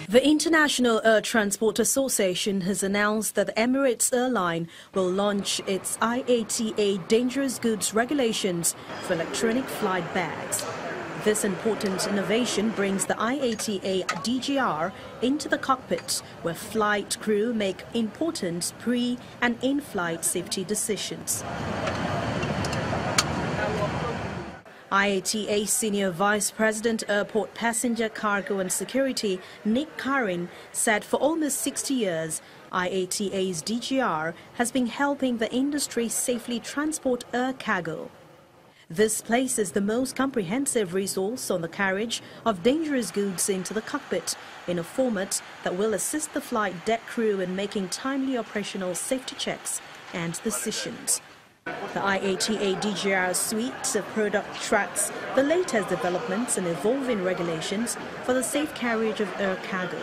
The International Air Transport Association has announced that the Emirates airline will launch its IATA dangerous goods regulations for electronic flight bags. This important innovation brings the IATA DGR into the cockpit, where flight crew make important pre- and in-flight safety decisions. IATA Senior Vice President Airport Passenger Cargo and Security Nick Karin said for almost 60 years, IATA's DGR has been helping the industry safely transport air cargo. This places the most comprehensive resource on the carriage of dangerous goods into the cockpit in a format that will assist the flight deck crew in making timely operational safety checks and decisions. The IATA DGR suite of product tracks the latest developments and evolving regulations for the safe carriage of air cargo.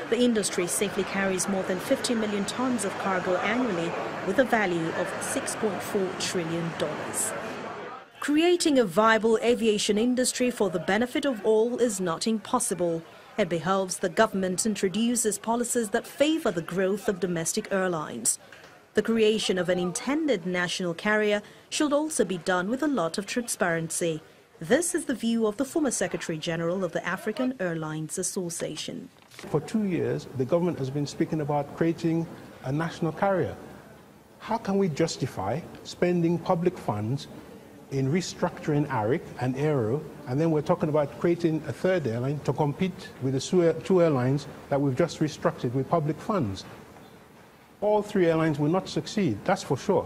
The industry safely carries more than 50 million tons of cargo annually with a value of $6.4 trillion. Creating a viable aviation industry for the benefit of all is not impossible. It behoves the government introduces policies that favor the growth of domestic airlines. The creation of an intended national carrier should also be done with a lot of transparency. This is the view of the former Secretary General of the African Airlines Association. For 2 years, the government has been speaking about creating a national carrier. How can we justify spending public funds in restructuring ARIC and Aero, and then we're talking about creating a third airline to compete with the two airlines that we've just restructured with public funds? All three airlines will not succeed, that's for sure.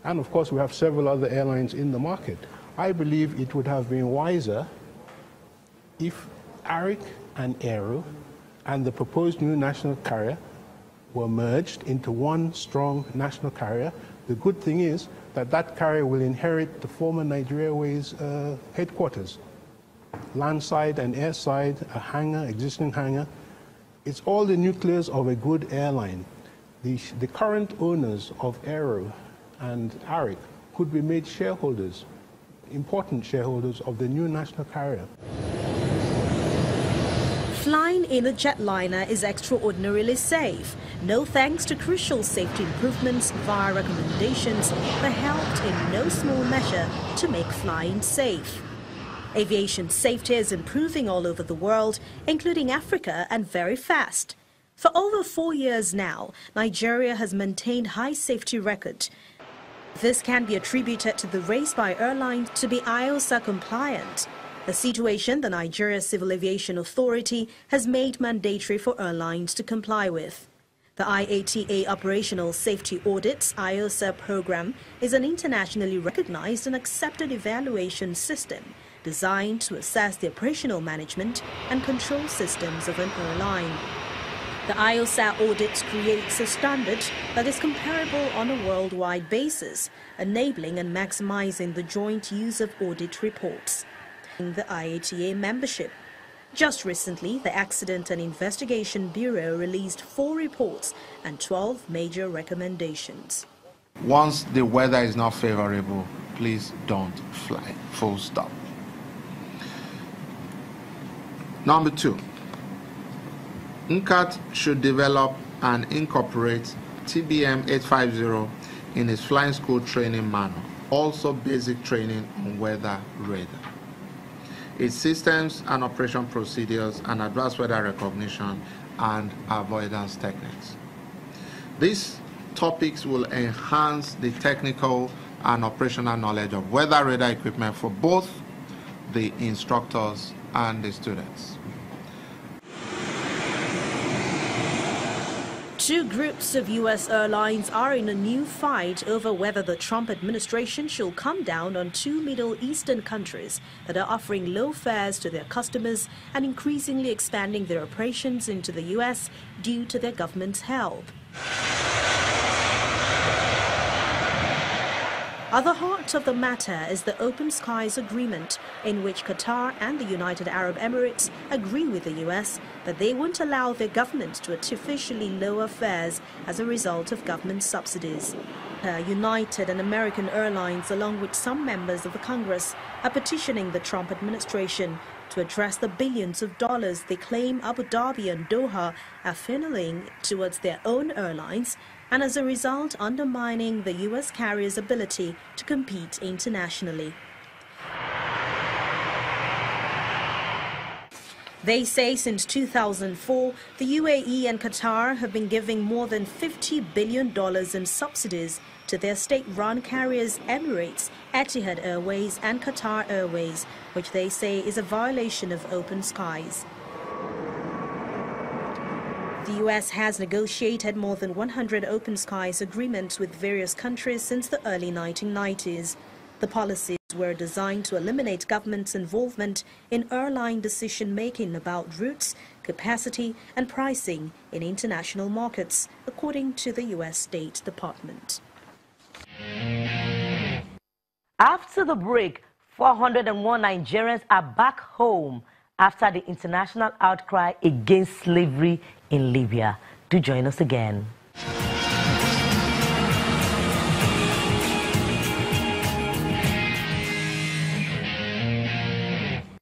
And of course, we have several other airlines in the market. I believe it would have been wiser if ARIC and Aero and the proposed new national carrier were merged into one strong national carrier. The good thing is that that carrier will inherit the former Nigeria Airways headquarters. Landside and airside, a hangar, existing hangar. It's all the nucleus of a good airline. The current owners of Aero and ARIC could be made shareholders, important shareholders of the new national carrier. Flying in a jetliner is extraordinarily safe, no thanks to crucial safety improvements via recommendations that helped in no small measure to make flying safe. Aviation safety is improving all over the world, including Africa, and very fast. For over 4 years now, Nigeria has maintained high safety record. This can be attributed to the race by airlines to be IATA compliant, a situation the Nigeria Civil Aviation Authority has made mandatory for airlines to comply with. The IATA Operational Safety Audits IATA program is an internationally recognized and accepted evaluation system designed to assess the operational management and control systems of an airline. The IATA audit creates a standard that is comparable on a worldwide basis, enabling and maximizing the joint use of audit reports. The IATA membership. Just recently, the Accident and Investigation Bureau released 4 reports and 12 major recommendations. Once the weather is not favorable, please don't fly. Full stop. Number 2. NCAT should develop and incorporate TBM 850 in its flying school training manual, also basic training on weather radar, its systems and operation procedures and advanced weather recognition and avoidance techniques. These topics will enhance the technical and operational knowledge of weather radar equipment for both the instructors and the students. 2 groups of U.S. airlines are in a new fight over whether the Trump administration should come down on 2 Middle Eastern countries that are offering low fares to their customers and increasingly expanding their operations into the U.S. due to their government's help. At the heart of the matter is the Open Skies Agreement, in which Qatar and the United Arab Emirates agree with the U.S. that they won't allow their government to artificially lower fares as a result of government subsidies. United and American Airlines, along with some members of the Congress, are petitioning the Trump administration to address the billions of dollars they claim Abu Dhabi and Doha are funneling towards their own airlines, and as a result undermining the U.S. carriers' ability to compete internationally. They say since 2004, the UAE and Qatar have been giving more than $50 billion in subsidies to their state-run carriers Emirates, Etihad Airways and Qatar Airways, which they say is a violation of open skies. The U.S. has negotiated more than 100 open skies agreements with various countries since the early 1990s. The policies were designed to eliminate government's involvement in airline decision-making about routes, capacity and pricing in international markets, according to the U.S. State Department. After the break, 401 Nigerians are back home after the international outcry against slavery in Libya. Do join us again.